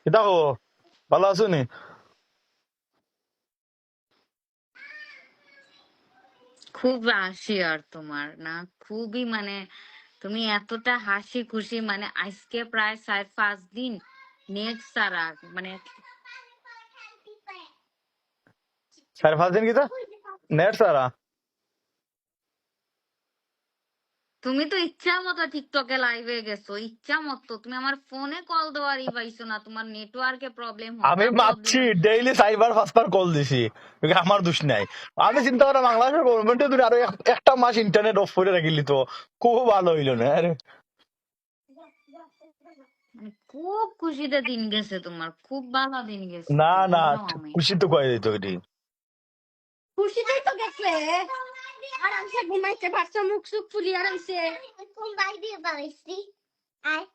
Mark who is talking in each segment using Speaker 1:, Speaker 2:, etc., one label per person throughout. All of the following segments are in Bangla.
Speaker 1: এটা হো ভালো আছো নি?
Speaker 2: খুব হাসি আর তোমার না, খুবই মানে তুমি এতটা হাসি খুশি, মানে আজকে প্রায় 4-5 দিন নেট ছাড়া, মানে
Speaker 1: 4-5 দিন কিতা নেট সারা?
Speaker 2: তুমি তো ইচ্ছা মতো টিকটকে লাইভে গেছো, ইচ্ছা মতো তুমি আমার ফোনে কল দেওয়ারই পাইছো না, তোমার নেটওয়ার্কে প্রবলেম,
Speaker 1: আমি
Speaker 2: হতা
Speaker 1: মাপছি,
Speaker 2: প্রবলেম।
Speaker 1: ডেইলি 4-5 বার কল দিছি, আমার দোষ নাই। আমি চিন্তা করা বাংলাদেশের গভর্নমেন্টে যদি আরো একটা মাস ইন্টারনেট অফ করে রাখিলি তো খুব ভালো হইলো না? আরে
Speaker 2: মানে খুব খুশিতে দিন গেছে তোমার, খুব ভালো দিন গেছে,
Speaker 1: না
Speaker 2: কি
Speaker 1: না,
Speaker 2: বললাম আমি।
Speaker 1: খুশি তো কয়ে দিত এটি।
Speaker 3: খুশিতেই তো গেছে আরামসে ঘুমাইতে পারছো, মুখ সুখ ফুলি আরামসে ঘুমাই দিয়ে পারিসি। আয়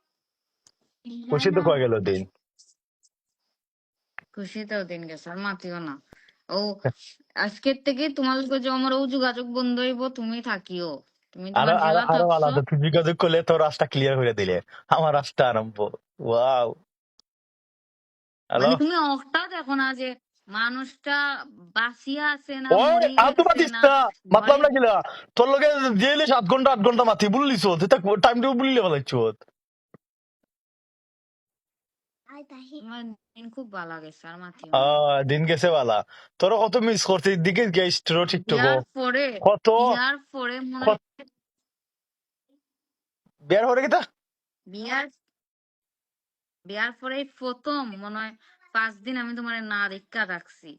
Speaker 1: খুশি তো কয়ে গেল দিন।
Speaker 2: খুশিতেও দিন গেছে, আর মাতিও না। ও আজকের থেকে তোমার লগে যে আমার ও যোগাযোগ বন্ধ হইব, তুমি থাকিও, তুমি
Speaker 1: আরো
Speaker 2: তোমার
Speaker 1: আরো
Speaker 2: জেলা
Speaker 1: আরো
Speaker 2: থাকছো।
Speaker 1: আলাদা, তুই যোগাযোগ করলে তোর রাস্তা ক্লিয়ার করে দিলে আমার রাস্তা আরম্ভ। ওয়াও। হ্যালো।
Speaker 2: মানে তুমি অহটা দেখো না যে মানুষটা বাঁচিয়া আছে না
Speaker 1: ওই
Speaker 2: মরি
Speaker 1: আর তো
Speaker 2: গেছে
Speaker 1: মাতিস
Speaker 2: না
Speaker 1: না, মাতলাম
Speaker 2: ঘরে।
Speaker 1: না গিলা। তোর লগে দিয়েলি 7 ঘন্টা 8 ঘন্টা মাতি বললিস, টাইম টেবিল বললে বলাইছ।
Speaker 3: আয় তাহি
Speaker 2: আমার দিন খুব ভালো গেছে, আর মাতিও না।
Speaker 1: দিন গেছে বালা। তোর কত মিস করছি, দিকে গেছিল টিকটক
Speaker 2: বিয়ার পরে,
Speaker 1: কত
Speaker 2: বিয়ার পরে মনে হয়,
Speaker 1: কত বের হরে গেতা।
Speaker 2: বিয়ার বিয়ার পরে প্রথম মনে হয় 5 দিন আমি তোমার না দেখা রাখছি।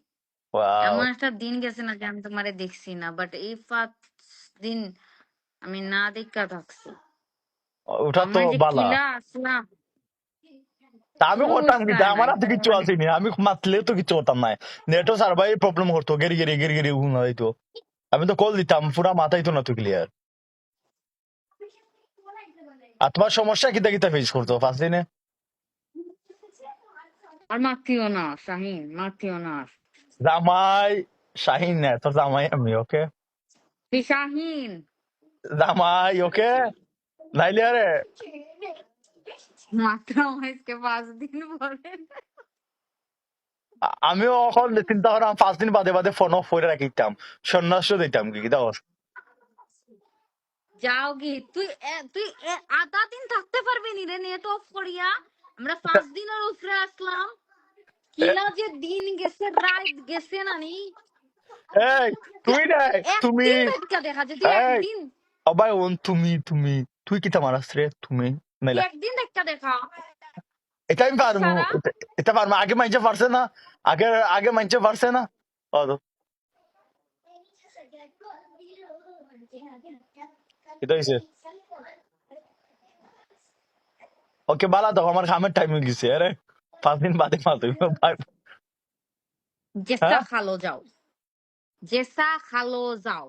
Speaker 1: ওয়াও,
Speaker 2: এমন একটা দিন গেছে না যে আমি তোমারে দেখছি না, বাট এই 5 দিন আমি না দেখা থাকছি।
Speaker 1: ওটা তো
Speaker 2: আমার যে
Speaker 1: বালা।
Speaker 2: কিলা আসলাম,
Speaker 1: তা আমি করতাম কিন্তু,
Speaker 2: ফুসকায়
Speaker 1: আমার
Speaker 2: নাই
Speaker 1: হাতে কিচ্ছু
Speaker 2: মানে।
Speaker 1: আসেনি, আমি মাতলে তো কিছু করতাম না। নেটও সার্ভাই প্রবলেম করতো, গেরি গেরি গেরি গেরি ঘুম হইতো। আমি তো কল দিতাম, পুরা মাথায় তো না তো ক্লিয়ার। আর তোমার সমস্যা কিতা কিতা ফেস করতো 5 দিনে?
Speaker 2: আর মাতিও না শাহিন, মাতিও না।
Speaker 1: জামাই শাহিন না, তোর জামাই আমি, ওকে?
Speaker 2: তুই শাহিন
Speaker 1: জামাই ওকে, নাইলে আরে
Speaker 2: মাত্র আজকে 5 দিন পরে
Speaker 1: আমিও এখন চিন্তা করাম 5 দিন বাদে বাদে ফোন অফ করে রাখিতাম, সন্ন্যাস দিতাম কি কিতা অবস্থা।
Speaker 2: যাও কি তুই তুই আধা দিন থাকতে পারবি নি রে নেট অফ করিয়া? আমরা 5 দিনের উপরে আসলাম, কিলা যে দিন গেছে রাত গেছে নানি।
Speaker 1: এই তুই নাই, তুমি
Speaker 2: একদিন দেখা দেখা যে তুই
Speaker 1: এই
Speaker 2: একদিন,
Speaker 1: অবাই ওন, তুমি তুই কিতা মারাস রে তুমি?
Speaker 2: তুই
Speaker 1: নাইলা
Speaker 2: একদিন দেখা দেখা
Speaker 1: এটা আমি পারমু,
Speaker 2: সারা।
Speaker 1: এটা পারমু। আগে মাইনছে পারছে না, আগে আগে মাইনছে পারছে না। ও তো এটা হইছে। ওকে বালা, তো আমার কামের টাইম হয়ে গেছে। আরে 5 দিন বাদে মাতো।
Speaker 2: জেসা
Speaker 1: হ্যাঁ
Speaker 2: খালো যাও, জেসা খালো যাও।